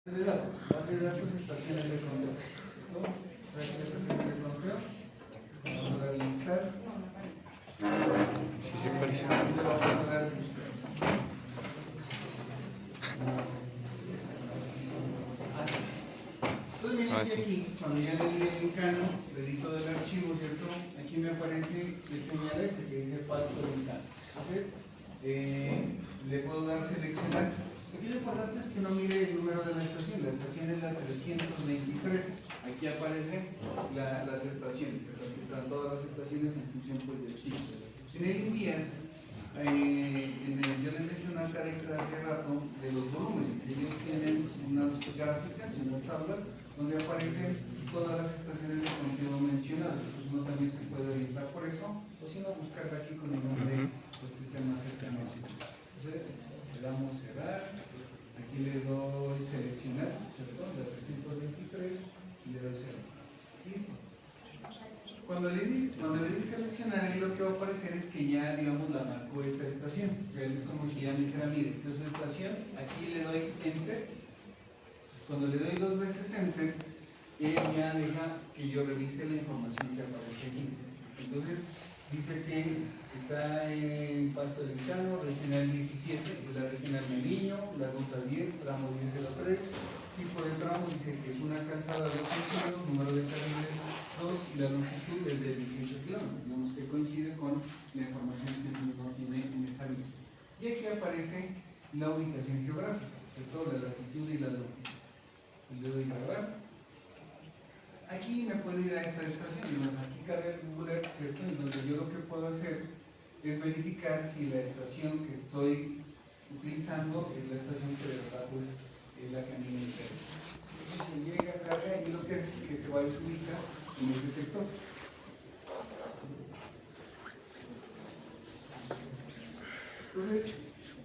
De datos, base de datos, estaciones de conteo. ¿No? Estaciones de conteo. Vamos a dar listar. Le vamos a dar buscar. Entonces miren que aquí, cuando ya le di el encano, le edito del archivo, ¿cierto? Aquí me aparece el señal este que dice pasto del encano. Entonces, le puedo dar seleccionar. Aquí lo importante es que uno mire el número de la estación es la 323, aquí aparecen las estaciones, aquí están todas las estaciones en función pues, del ciclo. En el INDIAS, yo les dejé una carita hace rato de los volúmenes, ellos tienen unas gráficas y unas tablas donde aparecen todas las estaciones de conteo mencionadas, pues uno también se puede orientar por eso, o si no buscarla aquí con el nombre pues, que esté más cercano a su. Entonces, le damos cerrar, aquí le doy seleccionar, ¿cierto? La 323 y le doy cerrar. Listo. Cuando le di seleccionar, ahí lo que va a aparecer es que ya, digamos, la marcó esta estación. Es como si ya me dijera, mire, esta es su estación, aquí le doy enter. Cuando le doy dos veces enter, él ya deja que yo revise la información que aparece aquí. Entonces, dice que está en Pasto del Encano, regional 17, es la regional Meliño, la ruta 10, tramo 1003, tipo de tramo dice que es una calzada de 2 kilómetros, número de carriles 2 y la longitud es de 18 kilómetros, digamos que coincide con la información que uno tiene en esa vía. Y aquí aparece la ubicación geográfica, ¿cierto? La latitud y la longitud. Y le doy grabar. Aquí me puedo ir a esta estación, aquí carga el Google Earth, ¿cierto? En donde yo lo que puedo hacer es verificar si la estación que estoy utilizando es la estación que de verdad pues, es la que a mí me interesa. Entonces llega, carga y lo que hace es que se va y se ubica en ese sector. Entonces,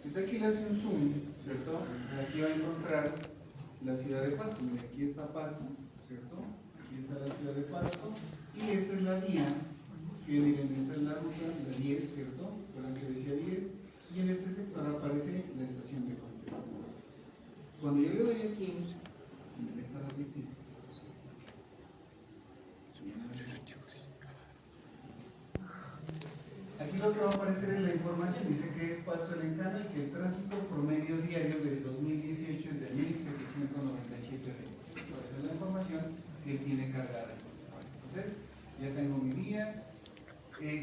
pues aquí le hace un zoom, ¿cierto? Aquí va a encontrar la ciudad de Pasto. Mira, aquí está Pasto, ¿cierto? Aquí está la ciudad de Pasto y esta es la vía, que miren, esta es la ruta, la 10, ¿cierto? Recuerdan que decía 10 y en este sector aparece la estación de conteo. Cuando yo le doy aquí, me deja repetir. Aquí lo que va a aparecer es la información, dice que es Pasto del Encano y que el tránsito promedio diario del 2018 es de 1797 vehículos. Esa es la información que tiene cargada. Entonces, ya tengo mi vía.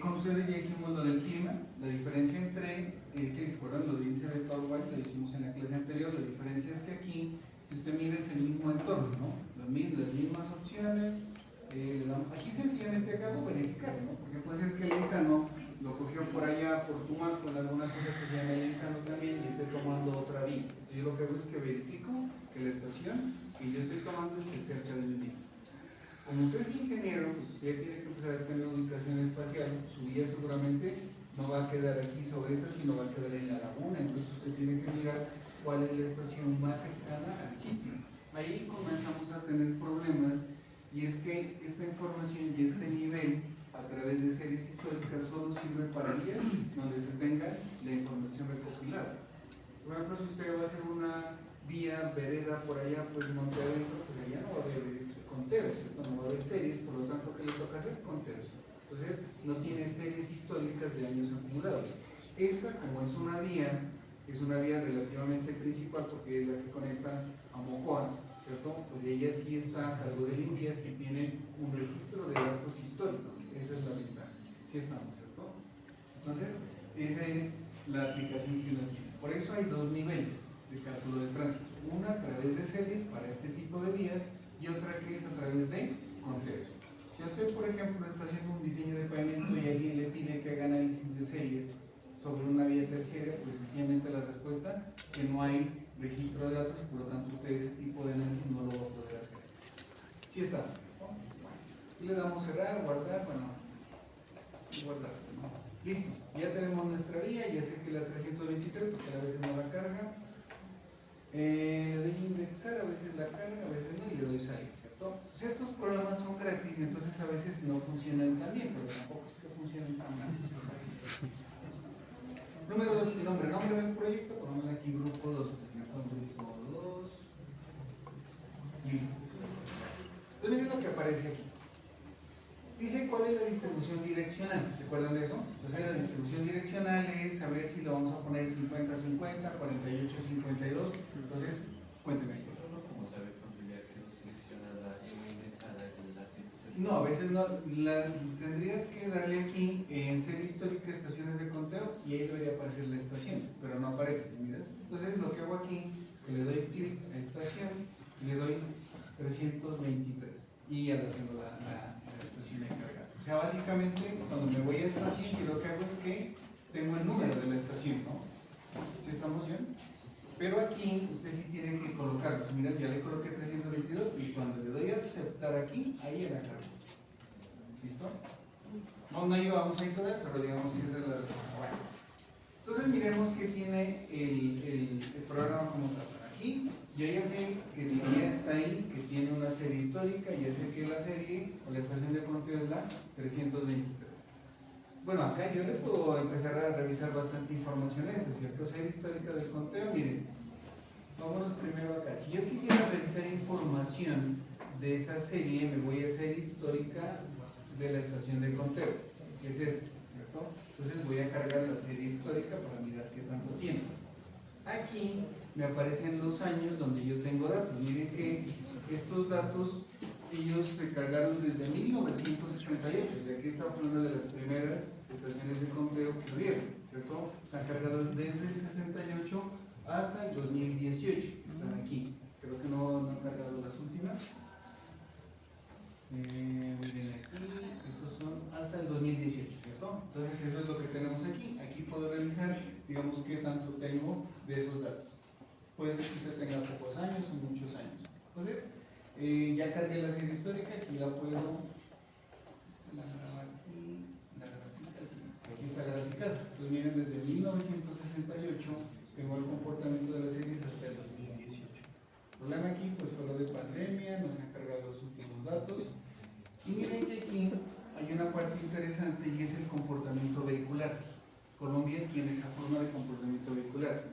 Con ustedes ya hicimos lo del clima, la diferencia entre, si se acuerdan, lo de índice de Torwald, lo hicimos en la clase anterior, la diferencia es que aquí, si usted mira, es el mismo entorno, ¿no? Las mismas opciones, aquí sencillamente acabo verificar, ¿no? Porque puede ser que el Encano lo cogió por allá, por Tumaco, con alguna cosa que se llama el Encano también y esté tomando otra vía. Yo lo que hago es que verifico que la estación que yo estoy tomando esté cerca de mi vía. Como usted es ingeniero, pues usted tiene que empezar a tener ubicación espacial, su vía seguramente no va a quedar aquí sobre esta, sino va a quedar en la laguna, entonces usted tiene que mirar cuál es la estación más cercana al sitio. Ahí comenzamos a tener problemas y es que esta información y este nivel a través de series históricas solo sirve para vías donde se tenga la información recopilada. Por ejemplo, si usted va a hacer una vía, vereda por allá, pues monte adentro, pues allá no va a haber conteos, ¿cierto? No va a haber series, por lo tanto, ¿qué le toca hacer? Conteos. Entonces, no tiene series históricas de años acumulados. Esta, como es una vía relativamente principal porque es la que conecta a Mocoa, ¿cierto? Pues ella sí está a cargo del INDIAS y tiene un registro de datos históricos. Esa es la ventaja. Sí estamos, ¿cierto? Entonces, esa es la aplicación que uno tiene. Por eso hay dos niveles de cálculo de tránsito. Una a través de series para este tipo de vías y otra que es a través de conteos. Si usted, por ejemplo, está haciendo un diseño de pavimento y alguien le pide que haga análisis de series sobre una vía terciaria, pues sencillamente la respuesta es que no hay registro de datos, por lo tanto usted ese tipo de análisis no lo va a poder hacer. Sí está. ¿No? Y le damos cerrar, guardar, bueno, guardar. ¿No? Listo, ya tenemos nuestra vía, ya sé que la 323, porque a veces no la carga. Le doy indexar, a veces la carga, a veces no, y le doy salir, ¿cierto? Pues estos programas son gratis, entonces a veces no funcionan tan bien, pero tampoco es que funcionen tan mal. Número 2, nombre del proyecto, ponemos aquí grupo 2, grupo 2, Listo. Entonces miren lo que aparece aquí. Dice cuál es la distribución direccional. ¿Se acuerdan de eso? Entonces la distribución direccional es, a ver si lo vamos a poner 50-50, 48-52. Entonces, cuénteme. ¿Cómo sabe cuándo ya que no selecciona la M indexada en la serie histórica? No, a veces no. Tendrías que darle aquí en serie histórica estaciones de conteo y ahí debería aparecer la estación, pero no aparece, ¿sí miras? Entonces lo que hago aquí, que le doy clic a estación y le doy 323 y ya lo tengo la estación encargada. O sea, básicamente cuando me voy a estación, yo lo que hago es que tengo el número de la estación, ¿no? ¿Sí estamos bien? Pero aquí usted sí tiene que colocarlo. Si miras, ya le coloqué 322 y cuando le doy a aceptar aquí, ahí ya la cargo. ¿Listo? No llevamos ahí todavía, pero digamos que es de la respuesta. Bueno. Entonces miremos qué tiene el programa como tal. Aquí yo ya sé que mi guía está ahí, que tiene una serie histórica, ya sé que la serie o la estación de conteo es la 323. Bueno, acá yo le puedo empezar a revisar bastante información ¿cierto? Serie histórica del conteo, miren, vámonos primero acá. Si yo quisiera revisar información de esa serie, me voy a serie histórica de la estación de conteo, que es esta, ¿cierto? Entonces voy a cargar la serie histórica para mirar qué tanto tiene. Aquí me aparecen los años donde yo tengo datos. Miren que estos datos ellos se cargaron desde 1968, o sea que esta fue una de las primeras estaciones de conteo que hubieron, ¿cierto? Están cargados desde el 68 hasta el 2018, están aquí. Creo que no han cargado las últimas. Miren aquí, estos son hasta el 2018, ¿cierto? Entonces eso es lo que tenemos aquí. Aquí puedo realizar, digamos, qué tanto tengo de esos datos. Puede ser que usted tenga pocos años o muchos años. Entonces, ya cargué la serie histórica, aquí la puedo, la grabo aquí, la gráfica, sí, aquí está graficada. Entonces miren, desde 1968 tengo el comportamiento de las series hasta el 2018. El problema aquí pues fue lo de pandemia, nos han cargado los últimos datos. Y miren que aquí hay una parte interesante y es el comportamiento vehicular. Colombia tiene esa forma de comportamiento vehicular.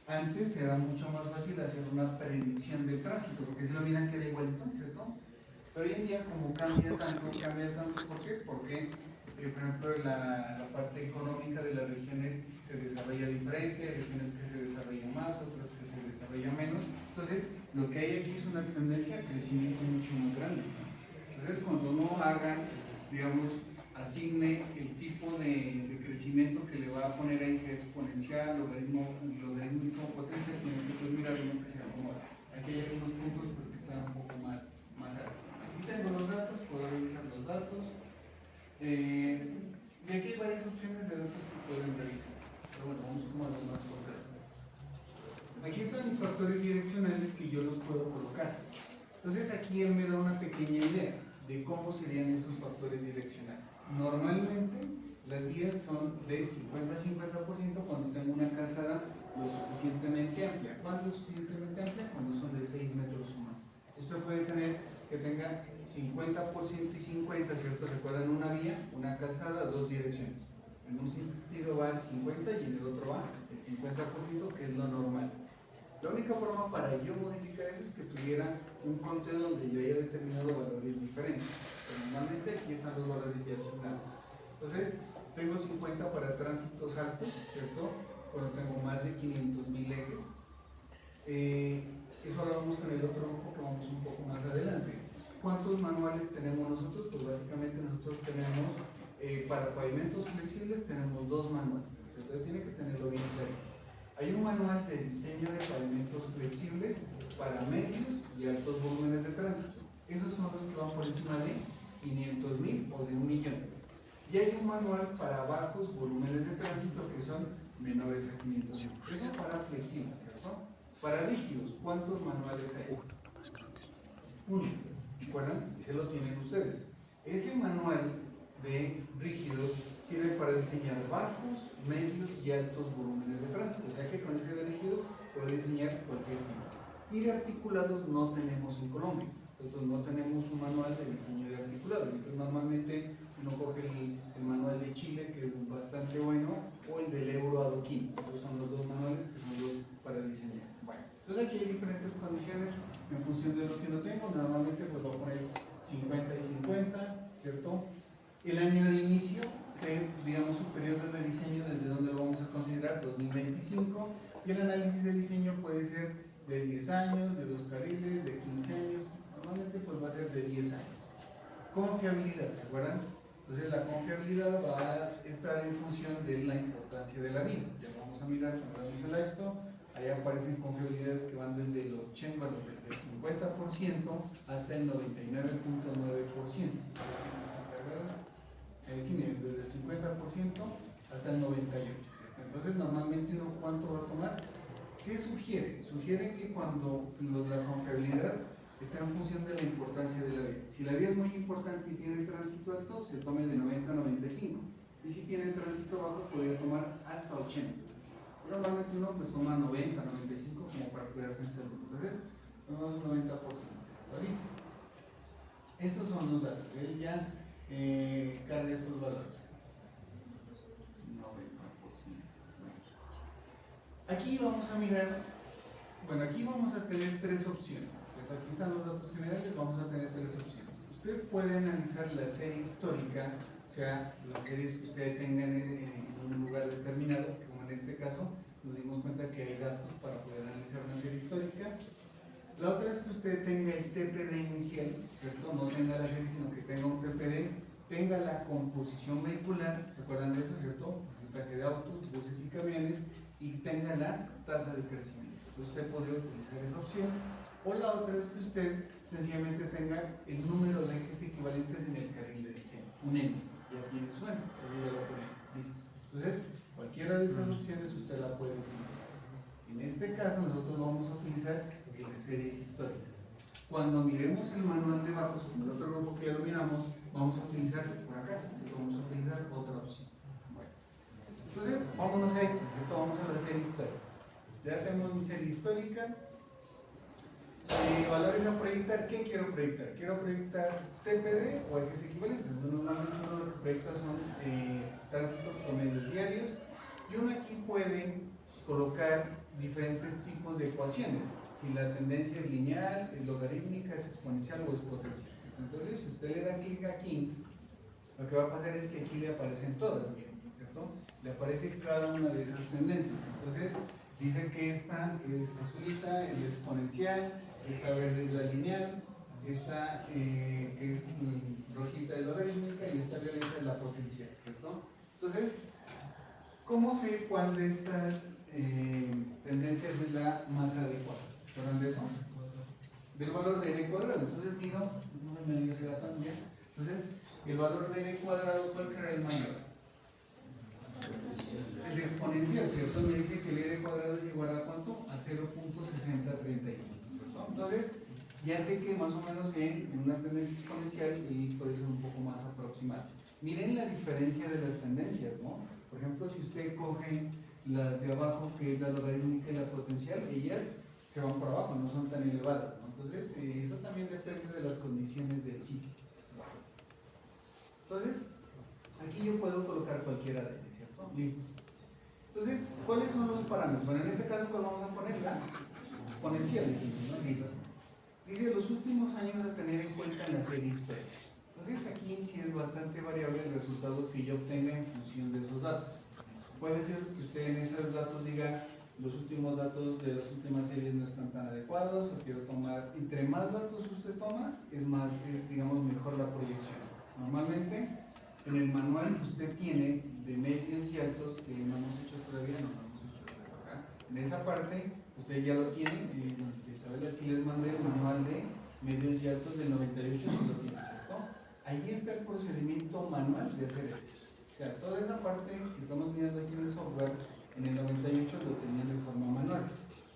Antes era mucho más fácil hacer una predicción del tránsito, porque si lo miran queda igualito, ¿cierto? Pero hoy en día como cambia tanto, ¿por qué? Porque, por ejemplo, la parte económica de las regiones se desarrolla diferente, hay regiones que se desarrollan más, otras que se desarrollan menos. Entonces, lo que hay aquí es una tendencia a crecimiento mucho más grande. Entonces, cuando uno haga, digamos, asigne el tipo de crecimiento que le va a poner ahí, sea exponencial, logarítmico, potencial, tiene que pues mirar uno que se acomoda. Aquí hay algunos puntos pues, que están un poco más altos. Aquí tengo los datos, puedo revisar los datos. Y aquí hay varias opciones de datos que pueden revisar. Pero bueno, vamos como a los más concretos. Aquí están mis factores direccionales que yo los puedo colocar. Entonces aquí él me da una pequeña idea de cómo serían esos factores direccionales. Normalmente las vías son de 50-50% cuando tengo una calzada lo suficientemente amplia. ¿Cuánto es suficientemente amplia? Cuando son de 6 metros o más. Usted puede tener que tenga 50% y 50, ¿cierto? Recuerdan una vía, una calzada, dos direcciones. En un sentido va el 50 y en el otro va el 50%, que es lo normal. La única forma para yo modificar eso es que tuviera un conteo donde yo haya determinado valores diferentes. Pero normalmente aquí están los valores ya asignados. Entonces, tengo 50 para tránsitos altos, ¿cierto? Cuando tengo más de 500.000 ejes. Eso lo vamos con el otro grupo que vamos un poco más adelante. ¿Cuántos manuales tenemos nosotros? Pues básicamente nosotros tenemos, para pavimentos flexibles, tenemos 2 manuales. Entonces tiene que tenerlo bien claro. Hay un manual de diseño de pavimentos flexibles para medios y altos volúmenes de tránsito. Esos son los que van por encima de 500.000 o de 1.000.000. Y hay un manual para bajos volúmenes de tránsito que son menores a 500.000. Eso para flexibles, ¿cierto? Para rígidos, ¿cuántos manuales hay? Uno. ¿Recuerdan? Ese lo tienen ustedes. Ese manual de rígidos sirve para diseñar bajos, medios y altos volúmenes de tránsito. O sea que con ese de rígidos puedo diseñar cualquier tipo. Y de articulados no tenemos en Colombia. Nosotros no tenemos un manual de diseño de articulados. Entonces normalmente uno coge el manual de Chile, que es bastante bueno, o el del Euro Adoquín. Esos son los 2 manuales que son los para diseñar. Bueno, Entonces aquí hay diferentes condiciones en función de lo que uno tengo. Normalmente pues voy a poner 50 y 50, ¿cierto? El año de inicio, digamos su periodo de diseño, desde donde lo vamos a considerar, 2025, y el análisis de diseño puede ser de 10 años, de 2 carriles, de 15 años, normalmente pues va a ser de 10 años. Confiabilidad, ¿se acuerdan? Entonces la confiabilidad va a estar en función de la importancia de la vida. Ya vamos a mirar con relación a esto. Ahí aparecen confiabilidades que van desde el 80, desde el 50% hasta el 99.9%. Sí, desde el 50% hasta el 98%. Entonces normalmente uno, ¿cuánto va a tomar? ¿Qué sugiere? Sugiere que cuando la confiabilidad está en función de la importancia de la vía. Si la vía es muy importante y tiene tránsito alto, se tome de 90 a 95. Y si tiene tránsito bajo, podría tomar hasta 80. Pero normalmente uno pues toma 90, 95 como para cuidarse el salud. Entonces, tomamos un 90%. ¿Listo? Estos son los datos. Él ya carga estos valores. 90%. Aquí vamos a mirar, bueno, aquí vamos a tener tres opciones. Aquí están los datos generales, vamos a tener tres opciones. Usted puede analizar la serie histórica, o sea, las series que usted tenga en un lugar determinado, como en este caso, nos dimos cuenta que hay datos para poder analizar una serie histórica. La otra es que usted tenga el TPD inicial, ¿cierto? No tenga la serie, sino que tenga un TPD, tenga la composición vehicular, ¿se acuerdan de eso, cierto? Porcentaje de autos, buses y camiones, y tenga la tasa de crecimiento. Entonces usted podría utilizar esa opción. O la otra es que usted sencillamente tenga el número de ejes equivalentes en el carril de diseño, un N, y aquí me suena, ya lo pone, listo. Entonces, cualquiera de estas opciones usted la puede utilizar. En este caso, nosotros vamos a utilizar el de series históricas. Cuando miremos el manual de barcos, como el otro grupo que ya lo miramos, vamos a utilizar por acá, vamos a utilizar otra opción. Bueno, entonces, vámonos a esta, vamos a la serie histórica. Ya tenemos mi serie histórica. Valores a proyectar, ¿qué quiero proyectar? Quiero proyectar TPD o ejes equivalentes. Normalmente uno lo que proyecta son tránsitos promedios diarios, y uno aquí puede colocar diferentes tipos de ecuaciones, si la tendencia es lineal, es logarítmica, es exponencial o es potencial. Entonces, si usted le da clic aquí, lo que va a pasar es que aquí le aparecen todas, ¿cierto? Le aparece cada una de esas tendencias. Entonces, dice que esta es azulita, el exponencial, esta verde es la lineal, esta es rojita es logarítmica y esta violeta es la potencial, ¿cierto? Entonces, ¿cómo sé cuál de estas tendencias es la más adecuada? ¿Se acuerdan de eso? Del valor de n cuadrado. Entonces, mira, no me dio ese dato también. Entonces, el valor de n cuadrado, ¿cuál será el mayor? El exponencial, ¿cierto? Me dice que el n cuadrado es igual a ¿cuánto? A 0.6035. Entonces, ya sé que más o menos en una tendencia exponencial y puede ser un poco más aproximado. Miren la diferencia de las tendencias, ¿no? Por ejemplo, si usted coge las de abajo, que es la logarítmica y la potencial, ellas se van por abajo, no son tan elevadas, ¿no? Entonces, eso también depende de las condiciones del sitio. Entonces, aquí yo puedo colocar cualquiera de ellas, ¿cierto? Listo. Entonces, ¿cuáles son los parámetros? Bueno, en este caso, pues vamos a poner la exponencial, ¿no? Listo. Dice los últimos años a tener en cuenta en la serie histórica. Entonces, aquí sí es bastante variable el resultado que yo obtenga en función de esos datos. Puede ser que usted en esos datos diga los últimos datos de las últimas series no están tan adecuados, o quiero tomar, entre más datos usted toma, es digamos mejor la proyección. Normalmente en el manual que usted tiene de medios y altos, que no hemos hecho todavía, no lo hemos hecho acá, en esa parte usted ya lo tiene, Isabela, sí les mandé el manual de medios y altos del 98, si lo tiene, ¿cierto? Ahí está el procedimiento manual de hacer esto. O sea, toda esa parte que estamos mirando aquí en el software, en el 98 lo tenían de forma manual.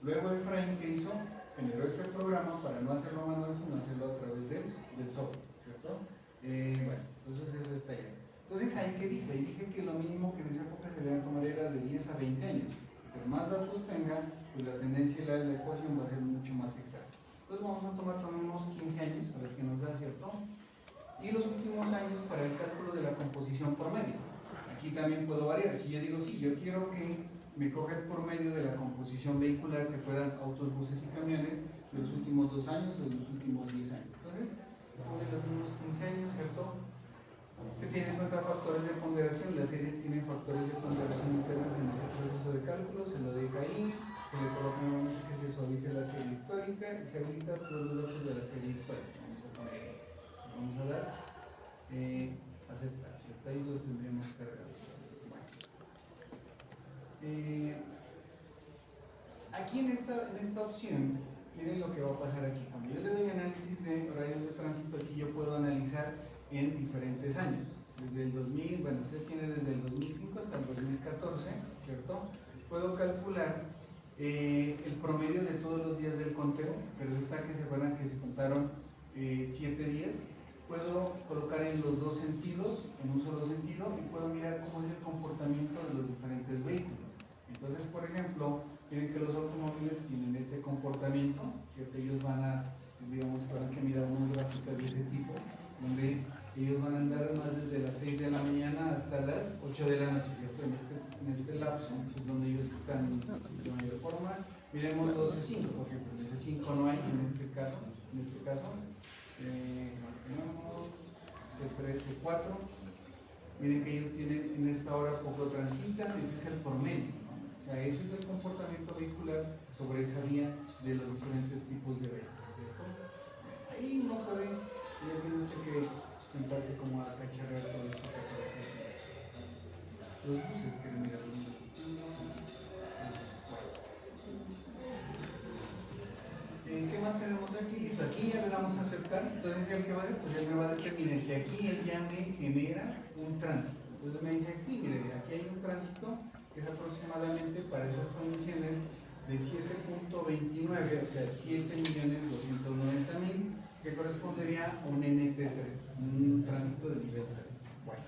Luego Efraín, ¿qué hizo? Generó este programa para no hacerlo manual, sino hacerlo a través del software, ¿cierto? Bueno, entonces eso está ahí. Entonces, ¿ahí qué dice? Ahí dice que lo mínimo que en esa época se debían tomar era de 10 a 20 años. Pero más datos tenga, pues la tendencia y la ecuación va a ser mucho más exacta. Entonces vamos a tomar también unos 15 años, a ver qué nos da, ¿cierto? Y los últimos años para el cálculo de la composición promedio. Aquí también puedo variar. Si yo digo, sí, yo quiero que me coge el promedio de la composición vehicular, se fueran autos, buses y camiones de los últimos 2 años o de los últimos 10 años. Entonces, pone los últimos 15 años, ¿cierto? Se tienen en cuenta factores de ponderación, las series tienen factores de ponderación internas en este proceso de cálculo, se lo deja ahí, se le coloca nuevamente que se suavice la serie histórica y se habilita todos los datos de la serie histórica. Vamos a dar aceptar, ¿cierto? Ahí los tendríamos cargados. Bueno. Aquí en esta opción, miren lo que va a pasar aquí. Cuando yo le doy análisis de horarios de tránsito, aquí yo puedo analizar en diferentes años. Desde el 2000, bueno, usted tiene desde el 2005 hasta el 2014, ¿cierto? Puedo calcular el promedio de todos los días del conteo, que resulta que se acuerdan que se contaron 7 días. Puedo colocar en los dos sentidos, en un solo sentido, y puedo mirar cómo es el comportamiento de los diferentes vehículos. Entonces, por ejemplo, miren que los automóviles tienen este comportamiento, ¿cierto? Ellos van a, digamos, para que mirar unas gráficas de ese tipo, donde ellos van a andar más desde las 6 de la mañana hasta las 8 de la noche, ¿cierto? En este lapso es donde ellos están de mayor forma. Miremos los C5, por ejemplo, el C5 no hay en este caso. Más tenemos C3, C4. Miren que ellos tienen en esta hora poco transitan, ese es el promedio, ¿no? O sea, ese es el comportamiento vehicular sobre esa vía de los diferentes tipos de vehículos, ¿cierto? Ahí no puede, ya tiene usted que sentarse como a cacharrear todo eso que aparece aquí. Los buses, quieren mirar los buses. ¿Qué más tenemos aquí? Listo, aquí ya le damos a aceptar. Entonces, el que va a hacer, pues él me va a determinar que aquí él ya me genera un tránsito. Entonces me dice, sí, mire, aquí hay un tránsito que es aproximadamente para esas condiciones de 7.29, o sea, 7.290.000, que correspondería a un NT3, un tránsito de nivel 3. Bueno.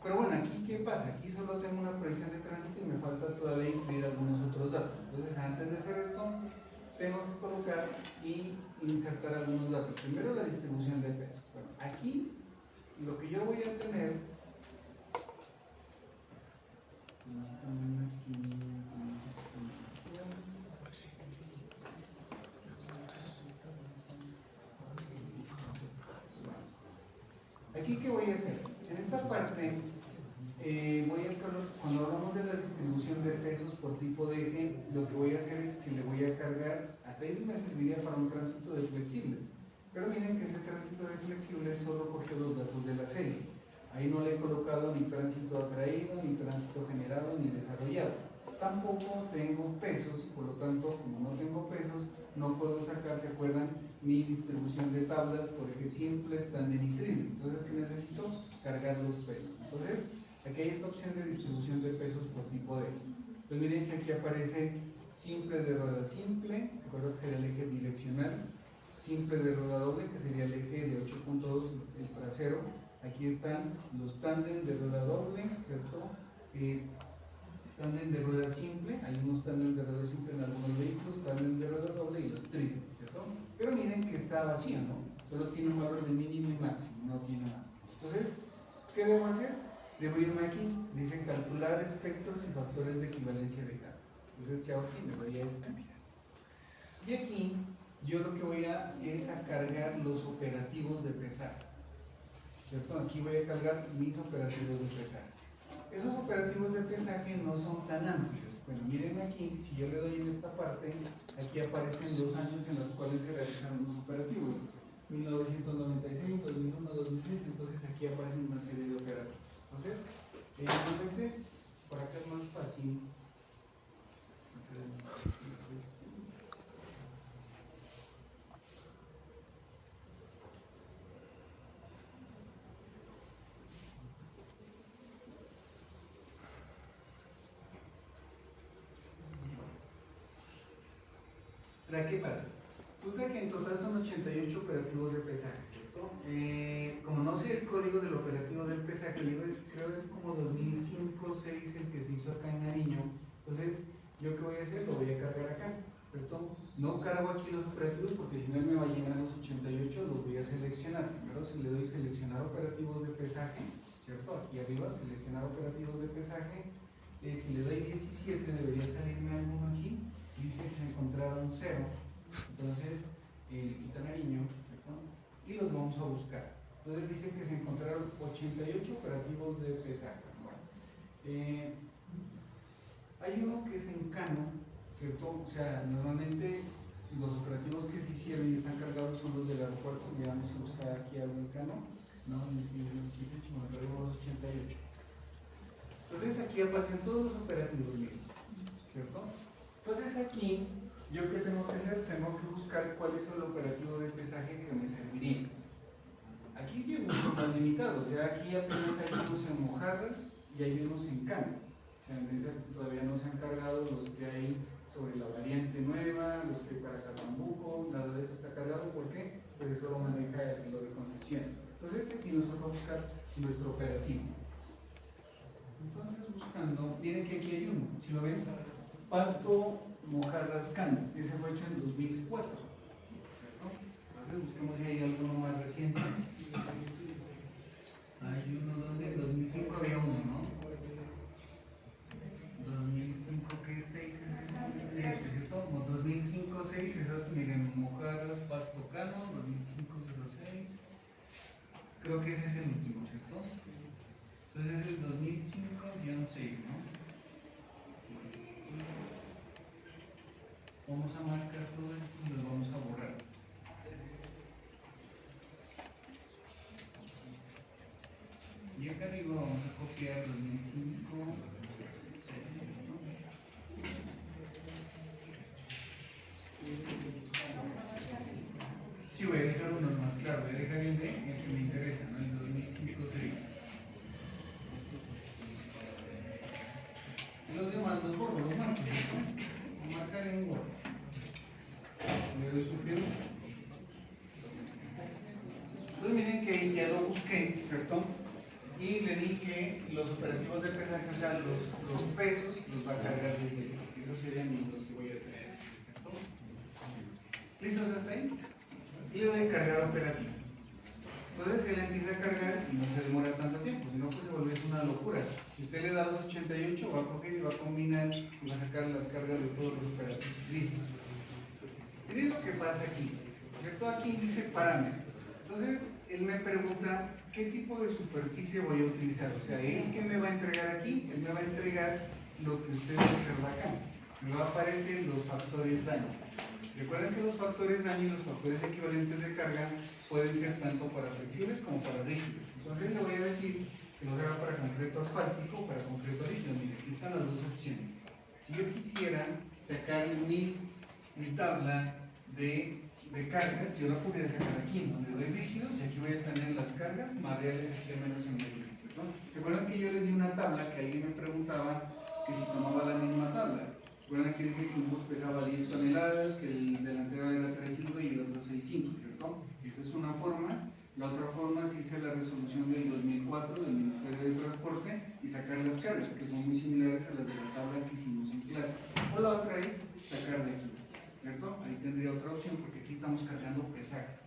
Pero bueno, aquí ¿qué pasa? Aquí solo tengo una proyección de tránsito y me falta todavía incluir algunos otros datos. Entonces, antes de hacer esto, tengo que colocar y insertar algunos datos. Primero, la distribución de pesos. Bueno, aquí lo que yo voy a tener aquí, ¿qué voy a hacer? En esta parte cuando hablamos de la distribución de pesos por tipo de eje, lo que voy a hacer es que le voy a cargar, hasta ahí me serviría para un tránsito de flexibles, pero miren que ese tránsito de flexibles solo coge los datos de la serie. Ahí no le he colocado ni tránsito atraído, ni tránsito generado, ni desarrollado. Tampoco tengo pesos, por lo tanto, como no tengo pesos, no puedo sacar, ¿se acuerdan? Mi distribución de tablas por eje simple, estándar y triple. Entonces, ¿qué necesito? Cargar los pesos. Entonces, aquí hay esta opción de distribución de pesos por tipo de eje. Entonces, miren que aquí aparece simple de rueda simple, ¿se acuerdan que sería el eje direccional? Simple de rueda doble, que sería el eje de 8.2, el trasero. Aquí están los tándem de rueda doble, ¿cierto? Tándem de rueda simple, hay unos tándem de rueda simple en algunos vehículos, tándem de rueda doble y los triples, ¿cierto? Pero miren que está vacío, ¿no? Solo tiene un valor de mínimo y máximo, no tiene más. Entonces, ¿qué debo hacer? Debo irme aquí, dice calcular espectros y factores de equivalencia de carga. Entonces, ¿qué hago aquí? Me voy a esta. Y aquí, yo lo que voy a es a cargar los operativos de pesaje, ¿cierto? Aquí voy a cargar mis operativos de pesaje. Esos operativos de pesaje no son tan amplios. Bueno, miren aquí, si yo le doy en esta parte, aquí aparecen 2 años en los cuales se realizaron los operativos. 1996, 2001, 2006, entonces aquí aparecen una serie de operativos. Entonces, evidentemente, por acá es más fácil. ¿Para qué pasa? Resulta que en total son 88 operativos de pesaje, ¿cierto? Como no sé el código del operativo del pesaje, creo que es como 2005-06 el que se hizo acá en Nariño. Entonces, ¿yo qué voy a hacer? Lo voy a cargar acá, ¿cierto? No cargo aquí los operativos porque si no él me va a llenar los 88, los voy a seleccionar. Primero si le doy seleccionar operativos de pesaje, ¿cierto? Aquí arriba, seleccionar operativos de pesaje. Si le doy 17 debería salirme alguno aquí. Dice que se encontraron 0. Entonces le quitan al niño, ¿cierto? Y los vamos a buscar. Entonces dice que se encontraron 88 operativos de pesaje. Bueno, hay uno que es en Cano, ¿cierto? O sea, normalmente los operativos que se hicieron y están cargados son los del aeropuerto. Ya vamos a buscar aquí algo en Cano. No, me traigo los 88. Entonces aquí aparecen todos los operativos míos, ¿cierto? Entonces aquí, ¿yo qué tengo que hacer? Tengo que buscar cuál es el operativo de pesaje que me serviría. Aquí sí es mucho más limitado, o sea, aquí apenas hay unos en Mojarras y hay unos en Cano. O sea, en ese todavía no se han cargado los que hay sobre la variante nueva, los que hay para Catambuco, nada de eso está cargado. ¿Por qué? Pues eso lo maneja lo de concesión. Entonces aquí nos va a buscar nuestro operativo. Entonces buscando, miren que aquí hay uno, si lo ven, Pasto Mojarras Cano, ese fue hecho en 2004. Entonces busquemos si hay alguno más reciente. Hay uno donde en 2005 había uno, ¿no? 2005 que es 6, este, ¿cierto? Como 2005, 6, eso, miren, Mojarras, Pasto Cano, 2005, 06. Creo que ese es el último, ¿cierto? Entonces es el 2005-6, ¿no? Vamos a marcar todo esto y los vamos a borrar. Y acá arriba vamos a copiar 2005-6, ¿no? Sí, voy a dejar unos más claros, voy a dejar el que me interesa, ¿no? El 2005-6. Los demás los borro, los marco, ¿no? Marcar en Word. Le doy suprimir. Entonces miren que ya lo busqué, ¿cierto? Y le di que los operativos de pesaje, o sea, los pesos, los va a cargar desde ahí. Esos serían los que voy a tener, ¿cierto? ¿Listos hasta ahí? Y le doy cargar operativo. Entonces él empieza a cargar y no se demora tanto tiempo, sino pues se vuelve una locura. Si usted le da los 88, va a coger y va a combinar y va a sacar las cargas de todos los operativos. Listo. Miren lo que pasa aquí, ¿cierto? Aquí dice parámetros. Entonces él me pregunta qué tipo de superficie voy a utilizar. O sea, él que me va a entregar aquí, él me va a entregar lo que usted observa acá. Me va a aparecer los factores daño. Recuerden que los factores daño y los factores equivalentes de carga pueden ser tanto para flexibles como para rígidos. Entonces le voy a decir que los haga para concreto asfáltico o para concreto rígido. Mire, aquí están las dos opciones. Si yo quisiera sacar mi tabla de cargas, yo la podría sacar aquí, donde doy rígidos, y aquí voy a tener las cargas más reales aquí al menos en el rígido, ¿no? ¿Se acuerdan que yo les di una tabla que alguien me preguntaba que si tomaba la misma tabla? Recuerden que dije que un bus pesaba 10 toneladas, que el delantero era 3.5 y el otro 6.5, ¿cierto? Esta es una forma. La otra forma se hizo la resolución del 2004 del Ministerio del Transporte y sacar las cargas, que son muy similares a las de la tabla que hicimos en clase. O la otra es sacar de aquí, ¿cierto? Ahí tendría otra opción porque aquí estamos cargando pesajes.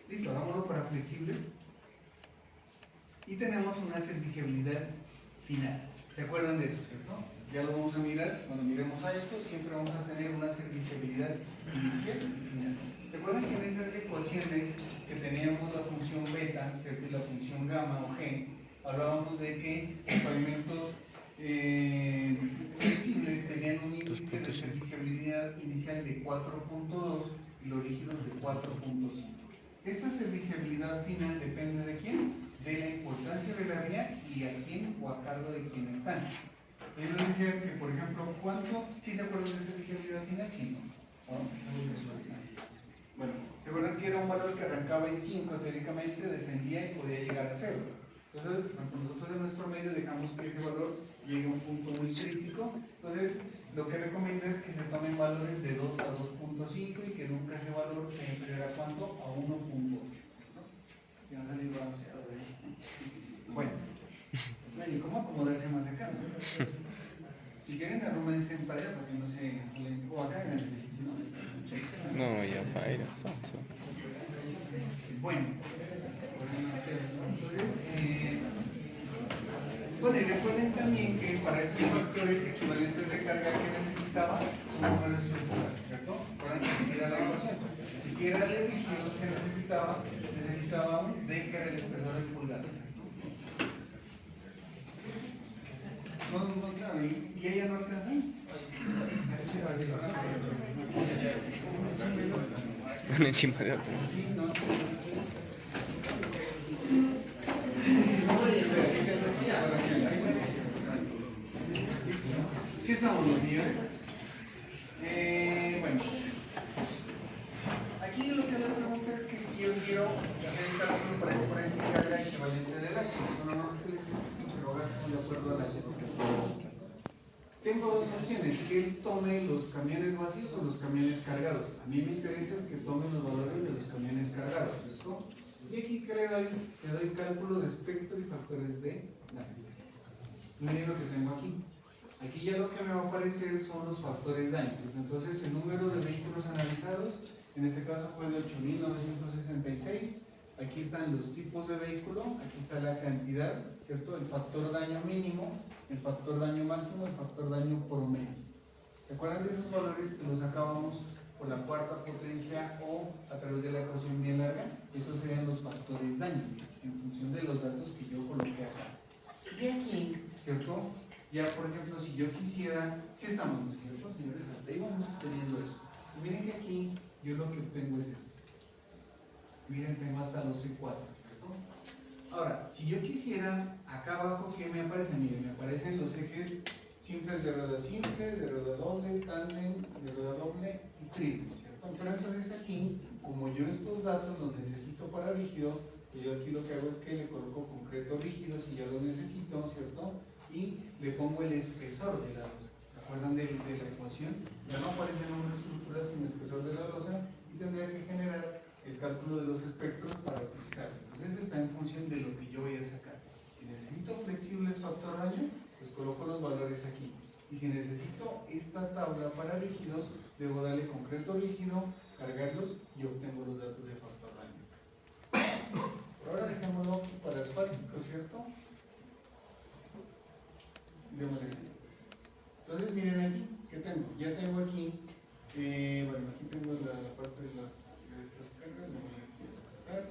Listo, hagámoslo para flexibles. Y tenemos una serviciabilidad final. ¿Se acuerdan de eso, cierto? Ya lo vamos a mirar. Cuando miremos a esto, siempre vamos a tener una serviciabilidad inicial y final. ¿Se acuerdan que en esas ecuaciones que teníamos la función beta, ¿cierto? Y la función gamma o g, hablábamos de que los pavimentos flexibles tenían un índice de serviciabilidad inicial de 4.2 y los rígidos de 4.5. Esta serviciabilidad final depende de quién, de la importancia de la vía y a quién o a cargo de quién están. Ellos decían que, por ejemplo, ¿cuánto? ¿Sí se acuerdan de serviciabilidad final? Sí, ¿no? Bueno, ¿se acuerdan que era un valor que arrancaba en 5 teóricamente, descendía y podía llegar a 0? Entonces, nosotros en nuestro medio dejamos que ese valor llegue a un punto muy crítico. Entonces, lo que recomienda es que se tomen valores de 2 a 2.5 y que nunca ese valor se inferior a ¿cuánto? A 1.8, ¿no? Que va a salir balanceado de ahí. Bueno, ¿y cómo acomodarse más acá? ¿No? Si quieren, arrúmense para allá para que no se... o acá en el... No, ya para ir. Bueno, entonces, Bueno, y recuerden también que para estos factores equivalentes de carga que necesitaba un número estructural, ¿cierto? Recuerden que así era la ecuación. Y si era de rígidos que necesitaba un D, que era el espesor en pulgadas. No, claro, ¿y ella no alcanza? Uno encima de otro. Sí, no. Sí estamos los niveles. Bueno, aquí lo que me pregunta es que si yo quiero hacer el cálculo para exponente y carga equivalente del H, normalmente se interroga de acuerdo al H. Tengo dos opciones, que él tome los camiones vacíos o los camiones cargados. A mí me interesa es que tome los valores de los camiones cargados, ¿cierto? Y aquí que le doy cálculo de espectro y factores de daño. Miren lo que tengo aquí. Aquí ya lo que me va a aparecer son los factores daño. Entonces el número de vehículos analizados, en este caso fue de 8.966. Aquí están los tipos de vehículo, aquí está la cantidad, ¿cierto? El factor daño mínimo, el factor daño máximo, el factor daño promedio. ¿Se acuerdan de esos valores que los sacábamos por la cuarta potencia o a través de la ecuación bien larga? Esos serían los factores daño, en función de los datos que yo coloqué acá. Y aquí, ¿cierto? Ya, por ejemplo, si yo quisiera, si estamos, ¿cierto, señores? Hasta ahí vamos obteniendo eso. Y miren que aquí yo lo que obtengo es esto. Miren, tengo hasta los C4, ¿cierto? Ahora, si yo quisiera, acá abajo, ¿qué me aparece? Miren, me aparecen los ejes simples de rueda simple, de rueda doble, tándem, de rueda doble y triple, ¿cierto? Pero entonces aquí, como yo estos datos los necesito para rígido, yo aquí lo que hago es que le coloco concreto rígido si ya lo necesito, ¿cierto? Y le pongo el espesor de la losa. ¿Se acuerdan de la ecuación? Ya no aparece el número de estructura sino espesor de la losa y tendría que generar el cálculo de los espectros para utilizarlo. Entonces está en función de lo que yo voy a sacar. Si necesito flexibles factor daño, pues coloco los valores aquí. Y si necesito esta tabla para rígidos, debo darle concreto rígido, cargarlos y obtengo los datos de factor daño. Por ahora dejémoslo para asfáltico, ¿cierto? Demolición. Entonces miren aquí, ¿qué tengo? Ya tengo aquí, bueno, aquí tengo la parte de estas cargas, me voy aquí a sacar.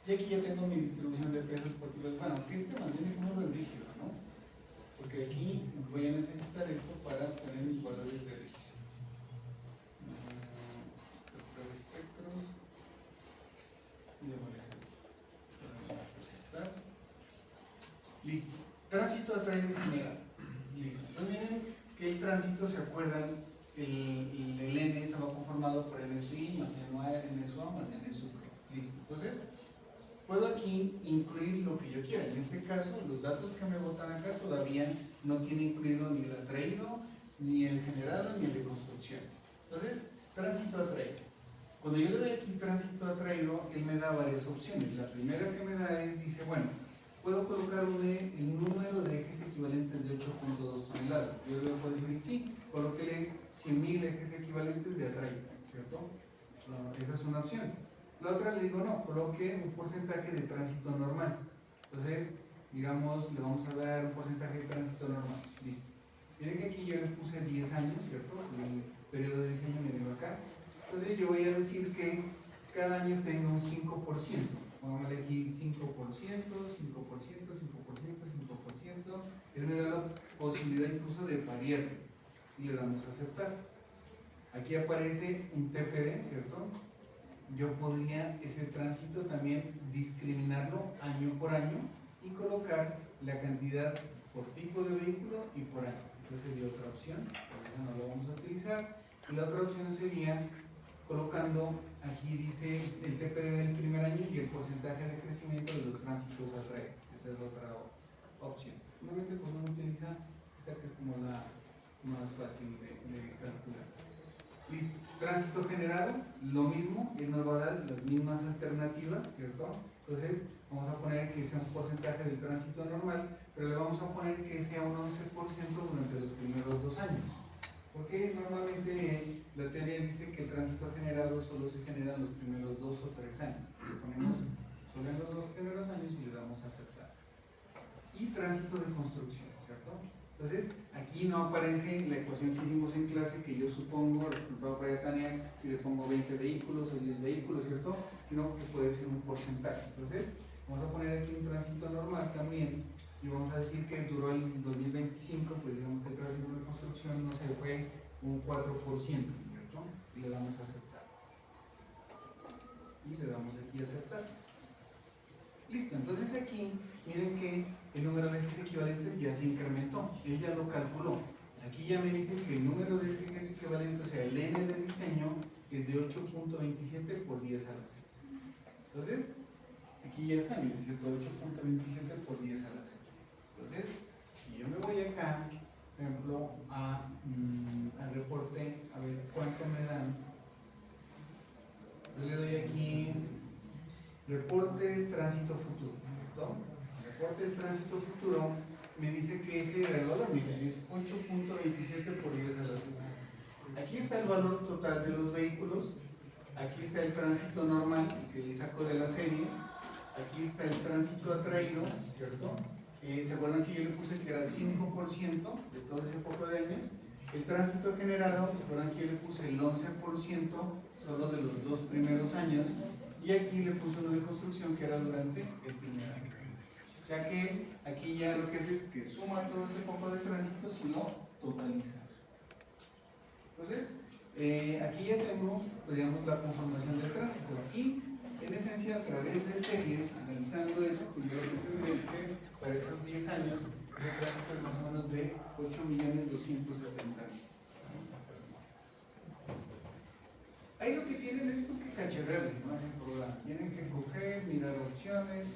Y aquí ya tengo mi distribución de pesos por kilos. Bueno, que este mantiene como en rígido, ¿no? Porque aquí voy a necesitar esto para obtener mis valores de rígido. Calcular espectros y demolición. Listo. Tránsito atraído en general. Listo. Entonces miren que el tránsito, ¿se acuerdan? El N estaba conformado por N sub I más N sub A más N sub R. Listo. Entonces, puedo aquí incluir lo que yo quiera. En este caso, los datos que me botan acá todavía no tiene incluido ni el atraído, ni el generado, ni el de construcción. Entonces, tránsito atraído. Cuando yo le doy aquí tránsito atraído, él me da varias opciones. La primera que me da es, dice, bueno, puedo colocar el número de ejes equivalentes de 8.2 toneladas. Yo le puedo decir, sí, colóquele 100.000 ejes equivalentes de atraído, ¿cierto? Esa es una opción. La otra le digo, no, coloque un porcentaje de tránsito normal. Entonces, digamos, le vamos a dar un porcentaje de tránsito normal. Listo. Miren que aquí yo le puse 10 años, ¿cierto? El periodo de diseño me dio acá. Entonces yo voy a decir que cada año tenga un 5%. Pongámosle aquí 5%, 5%, 5%, 5%, 5%. Él me da la posibilidad incluso de variar y le damos a aceptar. Aquí aparece un TPD, ¿cierto? Yo podría ese tránsito también discriminarlo año por año y colocar la cantidad por tipo de vehículo y por año. Esa sería otra opción, por eso no lo vamos a utilizar. Y la otra opción sería colocando, aquí dice el TPD del primer año y el porcentaje de crecimiento de los tránsitos a traer. Esa es otra opción. Normalmente pues uno utiliza esta que es como la más fácil de calcular. Listo. Tránsito generado, lo mismo, él nos va a dar las mismas alternativas, ¿cierto? Entonces, vamos a poner que sea un porcentaje del tránsito normal, pero le vamos a poner que sea un 11% durante los primeros 2 años. Porque normalmente la teoría dice que el tránsito generado solo se genera en los primeros 2 o 3 años. Le ponemos solo en los 2 primeros años y le damos a aceptar. y tránsito de construcción, ¿cierto? Entonces, aquí no aparece la ecuación que hicimos en clase, que yo supongo, resultado para Tania, si le pongo 20 vehículos o 10 vehículos, ¿cierto? Sino que puede ser un porcentaje. Entonces, vamos a poner aquí un tránsito normal también, y vamos a decir que duró el 2025, pues digamos que el tránsito de construcción, no sé, fue un 4%, ¿cierto? Y le damos a aceptar. Y le damos aquí a aceptar. Listo, entonces aquí, miren que el número de ejes equivalentes ya se incrementó, él ya lo calculó. Aquí ya me dicen que el número de ejes equivalentes, o sea, el n de diseño, es de 8.27 por 10 a la 6. Entonces, aquí ya está, miren, ¿cierto? 8.27 por 10 a la 6. Entonces, si yo me voy acá, por ejemplo, al reporte, a ver cuánto me dan. Yo le doy aquí reportes tránsito futuro, ¿no? Reportes tránsito futuro me dice que ese era el valor, miren, es 8.27 por 10 a la 6. Aquí está el valor total de los vehículos, aquí está el tránsito normal, el que le saco de la serie, aquí está el tránsito atraído, ¿cierto? ¿Se acuerdan que yo le puse que era el 5% de todo ese poco de años? El tránsito generado, ¿se acuerdan que yo le puse el 11% solo de los 2 primeros años? Y aquí le puse uno de construcción que era durante el primer año. O sea que aquí ya lo que hace es que suma todo este poco de tránsito, sino totaliza. Entonces, aquí ya tengo, digamos, la conformación del tránsito. Aquí, en esencia, a través de series, analizando eso, pues yo lo que tendré es que para esos 10 años, ese tránsito es más o menos de 8.270.000. Ahí lo que tienen es pues que cacharrarle, no hacen programa. Tienen que coger, mirar opciones.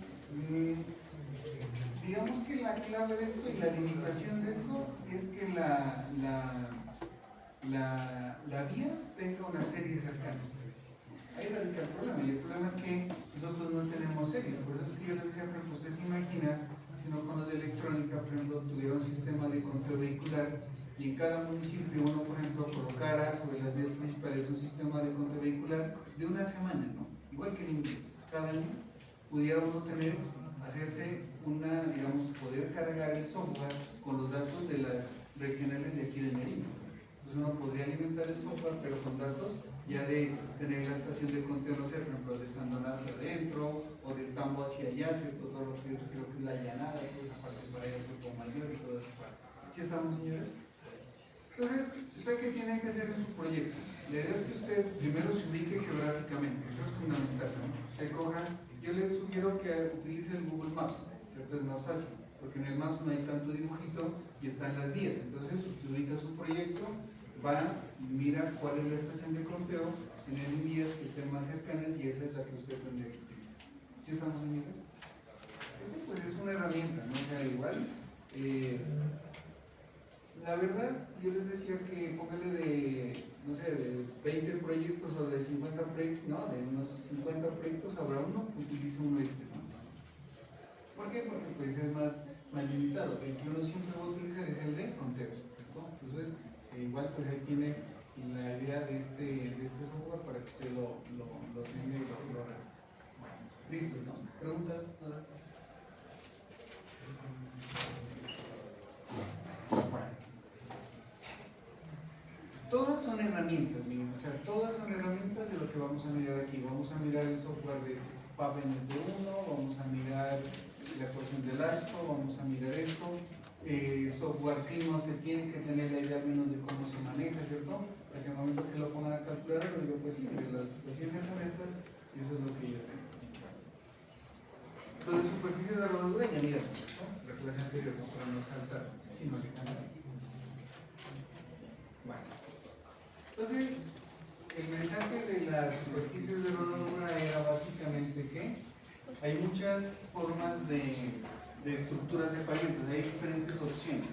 Digamos que la clave de esto y la limitación de esto es que la vía tenga una serie cercana. Ahí radica el problema, y el problema es que nosotros no tenemos series. Por eso es que yo les decía, por ejemplo, usted se imagina, si no conoce electrónica, por ejemplo, tuviera un sistema de conteo vehicular y en cada municipio uno, por ejemplo, colocara sobre las vías principales un sistema de conteo vehicular de una semana, ¿no? Igual que en inglés, cada año pudiera uno hacerse una, digamos, poder cargar el software con los datos de las regionales de aquí de Merino. Entonces uno podría alimentar el software, pero con datos ya de tener la estación de conteo, no sé, por ejemplo, de Sandoná hacia adentro, o del Tambo hacia allá, ¿cierto? Todo lo que yo creo que es la llanada, y esa parte para ir a Surco Mayor y toda esa parte. ¿Sí estamos, señores? Entonces, ¿usted qué tiene que hacer en su proyecto? La idea es que usted primero se ubique geográficamente, eso es fundamental, ¿no? Usted coja, yo le sugiero que utilice el Google Maps, ¿cierto? Es más fácil, porque en el Maps no hay tanto dibujito y están las vías. Entonces, usted ubica su proyecto, va y mira cuál es la estación de conteo, tener vías que estén más cercanas y esa es la que usted tendría que utilizar. ¿Sí estamos unidos? Este pues es una herramienta, ¿no? O sea, igual, la verdad, yo les decía que póngale de, no sé, de 20 proyectos o de 50 proyectos, no, de unos 50 proyectos habrá uno que utilice uno ¿no? ¿Por qué? Porque pues es más limitado. El que uno siempre va a utilizar es el de conteo, ¿no? Entonces, igual pues ahí tiene la idea de este software para que usted lo tenga y lo revise. Listo, ¿no? ¿Preguntas? ¿Todas? Todas son herramientas, miren, o sea, todas son herramientas de lo que vamos a mirar aquí. Vamos a mirar el software de PubNet1, vamos a mirar la ecuación del ASCO, vamos a mirar esto. Software clima, usted tiene que tener la idea al menos de cómo se maneja, ¿cierto? Para que al momento que lo pongan a calcular, lo digo, pues sí, mire, las estaciones son estas y eso es lo que yo tengo. Lo de superficie de rodadura, ya mira, ¿no? La clase anterior, ¿no? Para no saltar, sino que cambiar. Bueno. Entonces, el mensaje de las superficies de rodadura era básicamente que hay muchas formas de estructuras de palitos, hay diferentes opciones.